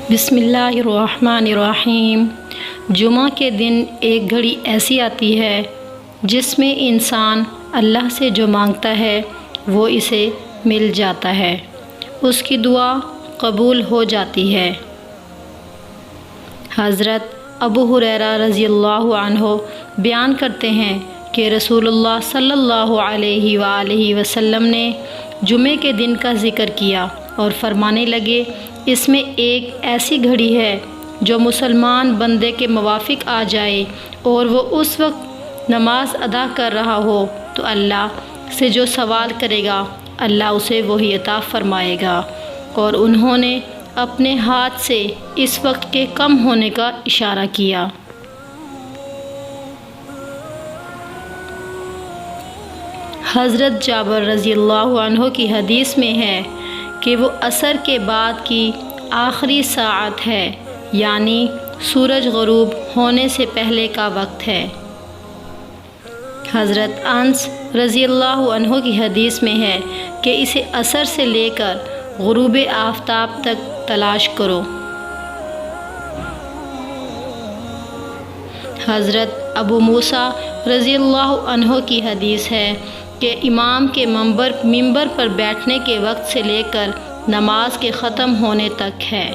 بسم اللہ الرحمن الرحیم۔ جمعہ کے دن ایک گھڑی ایسی آتی ہے جس میں انسان اللہ سے جو مانگتا ہے وہ اسے مل جاتا ہے، اس کی دعا قبول ہو جاتی ہے۔ حضرت ابو ہریرہ رضی اللہ عنہ بیان کرتے ہیں کہ رسول اللہ صلی اللہ علیہ وآلہ وسلم نے جمعے کے دن کا ذکر کیا اور فرمانے لگے، اس میں ایک ایسی گھڑی ہے جو مسلمان بندے کے موافق آ جائے اور وہ اس وقت نماز ادا کر رہا ہو تو اللہ سے جو سوال کرے گا اللہ اسے وہی عطا فرمائے گا، اور انہوں نے اپنے ہاتھ سے اس وقت کے کم ہونے کا اشارہ کیا۔ حضرت جابر رضی اللہ عنہ کی حدیث میں ہے کہ وہ عصر کے بعد کی آخری ساعت ہے، یعنی سورج غروب ہونے سے پہلے کا وقت ہے۔ حضرت انس رضی اللہ عنہ کی حدیث میں ہے کہ اسے عصر سے لے کر غروب آفتاب تک تلاش کرو۔ حضرت ابو موسیٰ رضی اللہ عنہ کی حدیث ہے کہ امام کے ممبر پر بیٹھنے کے وقت سے لے کر نماز کے ختم ہونے تک ہے۔